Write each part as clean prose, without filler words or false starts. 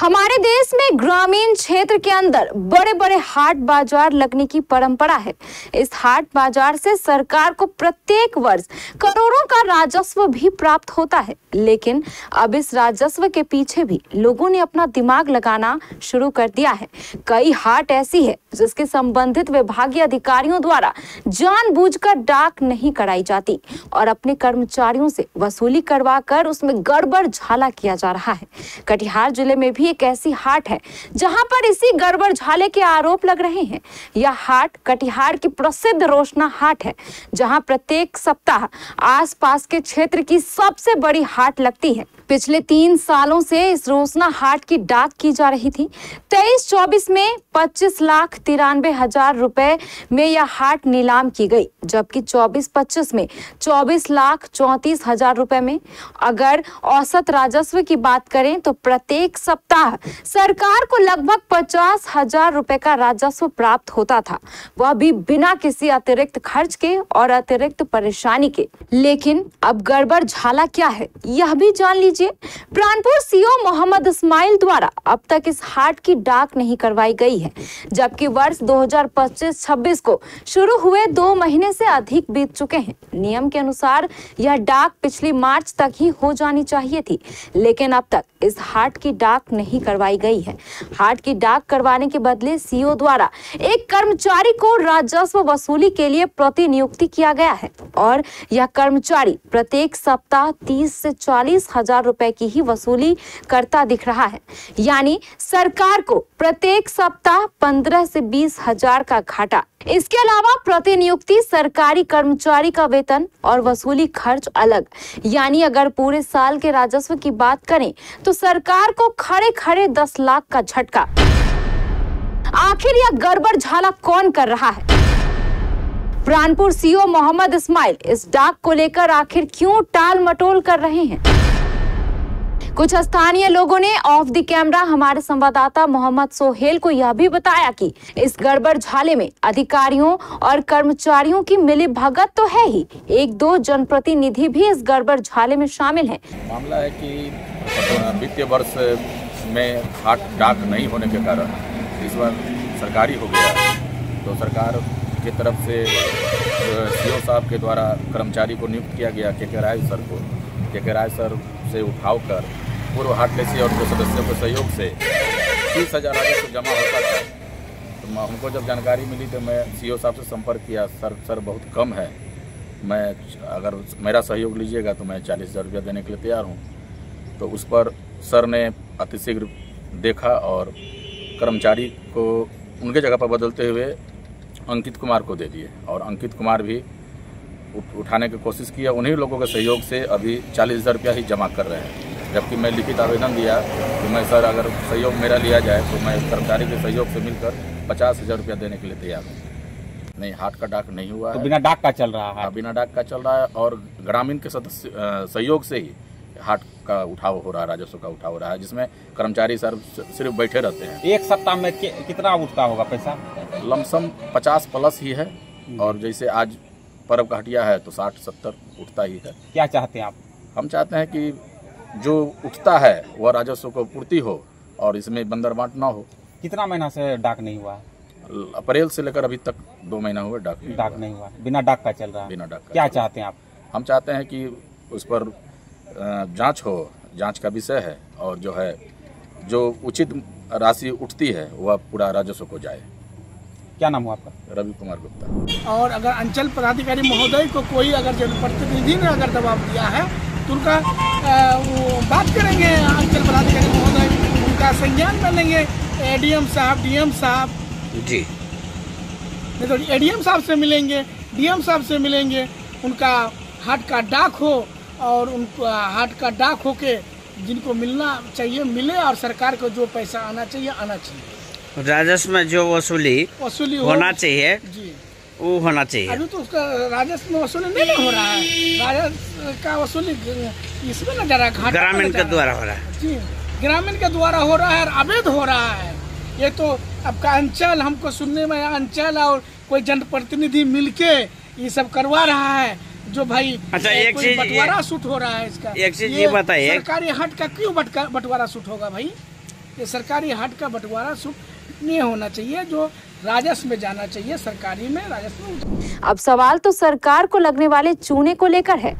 हमारे देश में ग्रामीण क्षेत्र के अंदर बड़े बड़े हाट बाजार लगने की परंपरा है। इस हाट बाजार से सरकार को प्रत्येक वर्ष करोड़ों का राजस्व भी प्राप्त होता है, लेकिन अब इस राजस्व के पीछे भी लोगों ने अपना दिमाग लगाना शुरू कर दिया है। कई हाट ऐसी है जिसके संबंधित विभागीय अधिकारियों द्वारा जानबूझकर डाक नहीं कराई जाती और अपने कर्मचारियों से वसूली करवाकर उसमें गड़बड़ झाला किया जा रहा है। कटिहार जिले में भी एक ऐसी हाट है जहां पर इसी गड़बड़ झाले के आरोप लग रहे हैं। यह हाट कटिहार की प्रसिद्ध रोशना हाट है, जहां प्रत्येक सप्ताह आसपास के क्षेत्र की सबसे बड़ी हाट लगती है। पिछले 3 सालों से इस रोशना हाट की डाक की जा रही थी। 23-24 में 25,93,000 रुपए में यह हाट नीलाम की गई, जबकि 24-25 में 24,34,000 रुपए में। अगर औसत राजस्व की बात करें तो प्रत्येक सप्ताह सरकार को लगभग 50,000 रुपए का राजस्व प्राप्त होता था, वह भी बिना किसी अतिरिक्त खर्च के और अतिरिक्त परेशानी के। लेकिन अब गड़बड़ झाला क्या है, यह भी जान लीजिए। प्राणपुर सीओ मोहम्मद इस्माइल द्वारा अब तक इस हाट की डाक नहीं करवाई गई है, जबकि वर्ष 2025-26 को शुरू हुए 2 महीने से अधिक बीत चुके हैं। नियम के अनुसार यह डाक पिछली मार्च तक ही हो जानी चाहिए थी, लेकिन अब तक इस हाट की डाक नहीं करवाई गई है। हाट की डाक करवाने के बदले सीओ द्वारा एक कर्मचारी को राजस्व वसूली के लिए प्रतिनियुक्ति किया गया है और यह कर्मचारी प्रत्येक सप्ताह 30 से 40,000 रुपए की ही वसूली करता दिख रहा है। यानी सरकार को प्रत्येक सप्ताह 15 से 20,000 का घाटा। इसके अलावा प्रतिनियुक्ति, सरकारी कर्मचारी का वेतन और वसूली खर्च अलग। यानी अगर पूरे साल के राजस्व की बात करें तो सरकार को खड़े खड़े 10 लाख का झटका। आखिर यह गड़बड़ झाला कौन कर रहा है? प्राणपुर सीओ मोहम्मद इस्माइल इस डाक को लेकर आखिर क्यों टाल मटोल कर रहे हैं? कुछ स्थानीय लोगों ने ऑफ द कैमरा हमारे संवाददाता मोहम्मद सोहेल को यह भी बताया कि इस गड़बड़ झाले में अधिकारियों और कर्मचारियों की मिलीभगत तो है ही, 1-2 जनप्रतिनिधि भी इस गड़बड़ झाले में शामिल हैं। मामला है कि वित्तीय वर्ष में हाट डाक नहीं होने के कारण इस बार सरकारी हो गया, तो सरकार की तरफ से सीओ साहब के द्वारा कर्मचारी को नियुक्त किया गया के राय सर को। के राय सर से उठाव कर पूर्व हाटलेसी और जो सदस्यों के सहयोग से 30,000 राजस्व जमा होता था। तो हमको जब जानकारी मिली तो मैं सीओ साहब से संपर्क किया। सर बहुत कम है, मैं अगर मेरा सहयोग लीजिएगा तो मैं 40,000 रुपया देने के लिए तैयार हूँ। तो उस पर सर ने अतिशीघ्र देखा और कर्मचारी को उनके जगह पर बदलते हुए अंकित कुमार को दे दिए और अंकित कुमार भी उठाने की कोशिश किया। उन्हीं लोगों के सहयोग से अभी 40,000 रुपया ही जमा कर रहे हैं, जबकि मैं लिखित आवेदन दिया कि मैं सर अगर सहयोग मेरा लिया जाए तो मैं कर्मचारी के सहयोग से मिलकर 50,000 रुपया देने के लिए तैयार हूँ। नहीं, हाट का डाक नहीं हुआ तो है। बिना डाक का चल रहा है? बिना डाक का चल रहा है और ग्रामीण के सदस्य सहयोग से ही हाट का उठाव हो रहा है, राजस्व का उठाव हो रहा है, जिसमें कर्मचारी सर सिर्फ बैठे रहते हैं। एक सप्ताह में कितना उठता होगा पैसा? लमसम 50 प्लस ही है, और जैसे आज पर्व का हटिया है तो 60-70 उठता ही है। क्या चाहते हैं आप? हम चाहते हैं कि जो उठता है वह राजस्व को पूर्ति हो और इसमें बंदर बांट ना हो। कितना महीना से डाक नहीं हुआ है? अप्रैल से लेकर अभी तक 2 महीना हुए डाक नहीं हुआ। बिना डाक का चल रहा है? बिना डाक का। क्या चाहते हैं आप? हम चाहते हैं कि उस पर जांच हो, जांच का विषय है, और जो है जो उचित राशि उठती है वह पूरा राजस्व को जाए। क्या नाम हुआ आपका? रवि कुमार गुप्ता। और अगर अंचल पदाधिकारी महोदय को कोई अगर जनप्रतिनिधि ने अगर दबाव दिया है तो उनका वो बात करेंगे, अंचल पदाधिकारी महोदय उनका संज्ञान में लेंगे। एडीएम साहब, डीएम साहब जी, नहीं तो एडीएम साहब से मिलेंगे, डीएम साहब से मिलेंगे। उनका हाट का डाक हो और उनको हाट का डाक हो के जिनको मिलना चाहिए मिले, और सरकार को जो पैसा आना चाहिए राजस्व में जो वसूली होना चाहिए जी, वो होना चाहिए। अभी तो उसका राजस्व में वसूली नहीं हो रहा है। राजस्व का वसूली इसमें न जरा घाटा ग्रामीण के द्वारा हो रहा है। जी, ग्रामीण के द्वारा हो रहा है और अवैध हो रहा है। ये तो आपका अंचल, हमको सुनने में अंचल और कोई जनप्रतिनिधि मिलके ये सब करवा रहा है, जो भाई अच्छा एक चीज बंटवारा सूट हो रहा है इसका। एक चीज ये बताइए, सरकारी हाट का क्यों बंटवारा सूट होगा भाई? ये सरकारी हाट का बंटवारा शुल्क नहीं होना चाहिए, जो राजस्व में जाना चाहिए, सरकारी में राजस्व में। अब सवाल तो सरकार को लगने वाले चूने को लेकर है।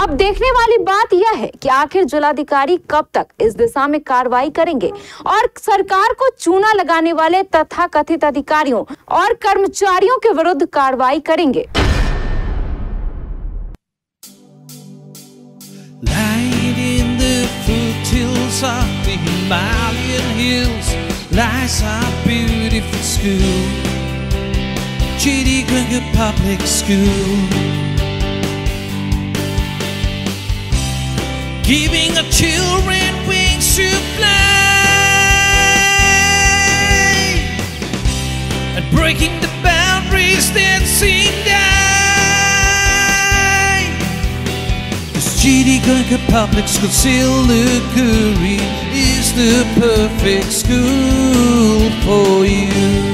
अब देखने वाली बात यह है कि आखिर जिलाधिकारी कब तक इस दिशा में कार्रवाई करेंगे और सरकार को चूना लगाने वाले तथाकथित अधिकारियों और कर्मचारियों के विरुद्ध कार्रवाई करेंगे। Lying in the foothills of the Himalayan hills lies our beautiful school, Chittiganga Public School, giving our children wings to fly and breaking the boundaries that seem die. Chittiganga Public School, Siliguri is the perfect school for you.